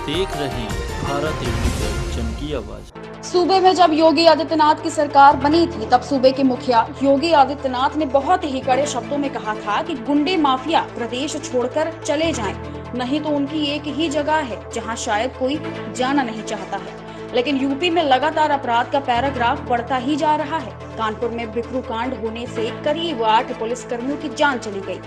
देख रहे हैं भारत जन की आवाज। सूबे में जब योगी आदित्यनाथ की सरकार बनी थी तब सूबे के मुखिया योगी आदित्यनाथ ने बहुत ही कड़े शब्दों में कहा था कि गुंडे माफिया प्रदेश छोड़कर चले जाएं, नहीं तो उनकी एक ही जगह है जहां शायद कोई जाना नहीं चाहता है। लेकिन यूपी में लगातार अपराध का पैराग्राफ बढ़ता ही जा रहा है। कानपुर में बिकरू कांड होने से करीब 8 पुलिसकर्मियों की जान चली गई।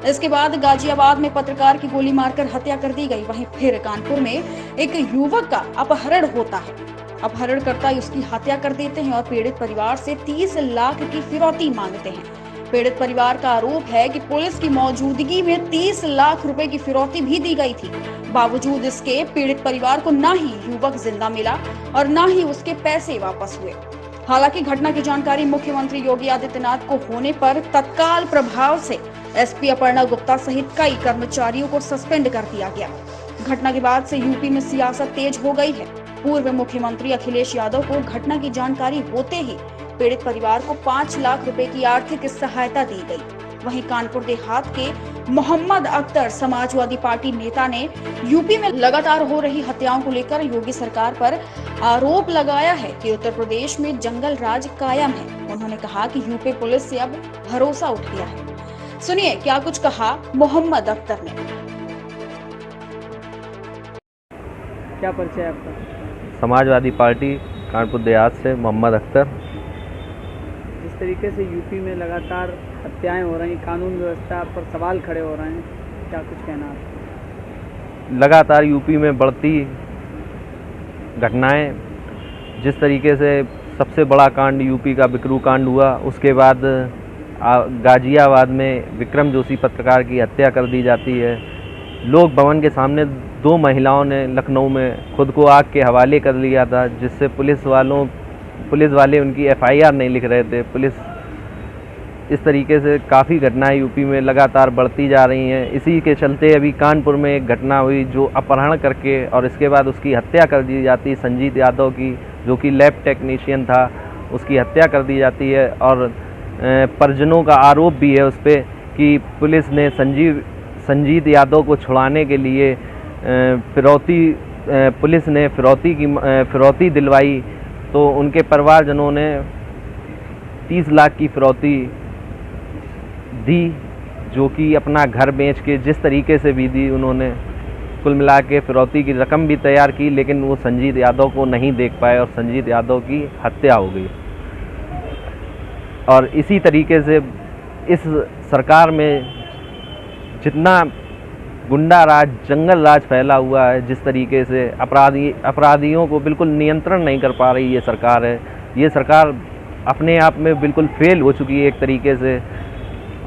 इसके बाद गाजियाबाद में पत्रकार की गोली मारकर हत्या कर दी गई। वहीं फिर कानपुर में एक युवक का अपहरण होता है। अपहरणकर्ता उसकी हत्या कर देते हैं और पीड़ित परिवार से 30 लाख की फिरौती मांगते हैं। पीड़ित परिवार का आरोप है कि पुलिस की मौजूदगी में 30 लाख रुपए की फिरौती भी दी गई थी। बावजूद इसके पीड़ित परिवार को न ही युवक जिंदा मिला और न ही उसके पैसे वापस हुए। हालांकि घटना की जानकारी मुख्यमंत्री योगी आदित्यनाथ को होने पर तत्काल प्रभाव से एसपी अपर्णा गुप्ता सहित कई कर्मचारियों को सस्पेंड कर दिया गया। घटना के बाद से यूपी में सियासत तेज हो गई है। पूर्व मुख्यमंत्री अखिलेश यादव को घटना की जानकारी होते ही पीड़ित परिवार को 5 लाख रुपए की आर्थिक सहायता दी गई। वहीं कानपुर देहात के मोहम्मद अख्तर समाजवादी पार्टी नेता ने यूपी में लगातार हो रही हत्याओं को लेकर योगी सरकार पर आरोप लगाया है कि उत्तर प्रदेश में जंगल राज कायम है। उन्होंने कहा कि यूपी पुलिस से अब भरोसा उठ गया है। सुनिए क्या कुछ कहा मोहम्मद अख्तर ने। क्या परिचय आपका? समाजवादी पार्टी कानपुर देहात से मोहम्मद अख्तर। जिस तरीके से यूपी में लगातार हत्याएं हो रही, कानून व्यवस्था पर सवाल खड़े हो रहे हैं, क्या कुछ कहना आपका? लगातार यूपी में बढ़ती घटनाएं, जिस तरीके से सबसे बड़ा कांड यूपी का बिकरू कांड हुआ, उसके बाद गाजियाबाद में विक्रम जोशी पत्रकार की हत्या कर दी जाती है। लोक भवन के सामने 2 महिलाओं ने लखनऊ में खुद को आग के हवाले कर लिया था, जिससे पुलिस वाले उनकी एफआईआर नहीं लिख रहे थे। पुलिस इस तरीके से काफ़ी घटनाएं यूपी में लगातार बढ़ती जा रही हैं। इसी के चलते अभी कानपुर में एक घटना हुई जो अपहरण करके और इसके बाद उसकी हत्या कर दी जाती है। संजीत यादव की, जो कि लैब टेक्नीशियन था, उसकी हत्या कर दी जाती है और परिजनों का आरोप भी है उस पर कि पुलिस ने संजीत यादव को छुड़ाने के लिए पुलिस ने फिरौती दिलवाई, तो उनके परिवारजनों ने 30 लाख की फिरौती दी, जो कि अपना घर बेच के जिस तरीके से भी दी उन्होंने। कुल मिला के फिरौती की रकम भी तैयार की, लेकिन वो संजीत यादव को नहीं देख पाए और संजीत यादव की हत्या हो गई। और इसी तरीके से इस सरकार में जितना गुंडा राज, जंगल राज फैला हुआ है, जिस तरीके से अपराधियों को बिल्कुल नियंत्रण नहीं कर पा रही ये सरकार है। ये सरकार अपने आप में बिल्कुल फेल हो चुकी है एक तरीके से।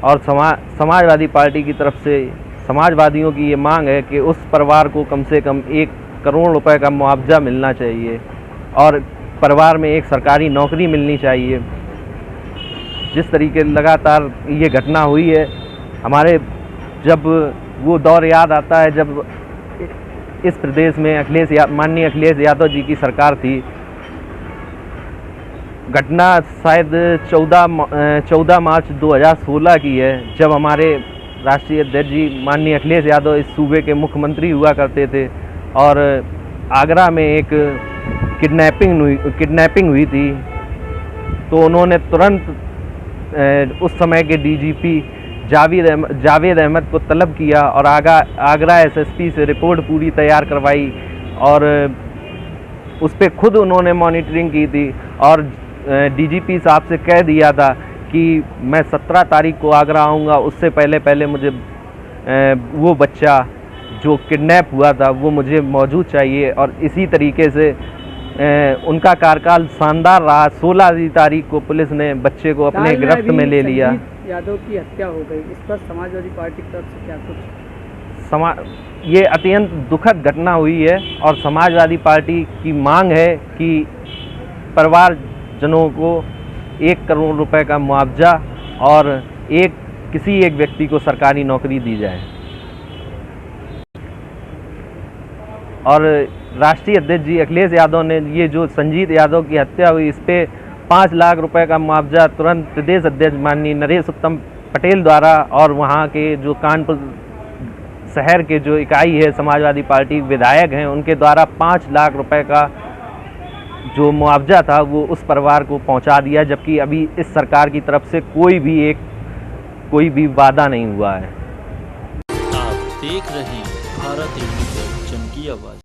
और समाजवादी पार्टी की तरफ से समाजवादियों की ये मांग है कि उस परिवार को कम से कम 1 करोड़ रुपए का मुआवजा मिलना चाहिए और परिवार में एक सरकारी नौकरी मिलनी चाहिए। जिस तरीके लगातार ये घटना हुई है, हमारे जब वो दौर याद आता है जब इस प्रदेश में माननीय अखिलेश यादव जी की सरकार थी। घटना शायद 14 मार्च 2016 की है, जब हमारे राष्ट्रीय अध्यक्ष जी माननीय अखिलेश यादव इस सूबे के मुख्यमंत्री हुआ करते थे और आगरा में एक किडनैपिंग हुई थी। तो उन्होंने तुरंत उस समय के डीजीपी जावेद अहमद को तलब किया और आगरा एसएसपी से रिपोर्ट पूरी तैयार करवाई और उस पर खुद उन्होंने मॉनिटरिंग की थी और डीजीपी साहब से कह दिया था कि मैं 17 तारीख को आगरा आऊँगा, उससे पहले मुझे वो बच्चा जो किडनैप हुआ था वो मुझे मौजूद चाहिए। और इसी तरीके से उनका कार्यकाल शानदार रहा। 16 तारीख को पुलिस ने बच्चे को अपने गिरफ्त में ले लिया। यादव की हत्या हो गई, इस पर समाजवादी पार्टी की तरफ से क्या कुछ? ये अत्यंत दुखद घटना हुई है और समाजवादी पार्टी की मांग है कि परिवारजनों को 1 करोड़ रुपए का मुआवजा और किसी एक व्यक्ति को सरकारी नौकरी दी जाए। और राष्ट्रीय अध्यक्ष जी अखिलेश यादव ने ये जो संजीत यादव की हत्या हुई, इस पे 5 लाख रुपए का मुआवजा तुरंत प्रदेश अध्यक्ष माननीय नरेश उत्तम पटेल द्वारा और वहाँ के जो कानपुर शहर के जो इकाई है समाजवादी पार्टी विधायक हैं, उनके द्वारा 5 लाख रुपए का जो मुआवजा था वो उस परिवार को पहुंचा दिया, जबकि अभी इस सरकार की तरफ से कोई भी वादा नहीं हुआ है। आप देख रहे हैं भारत चमकी आवाज।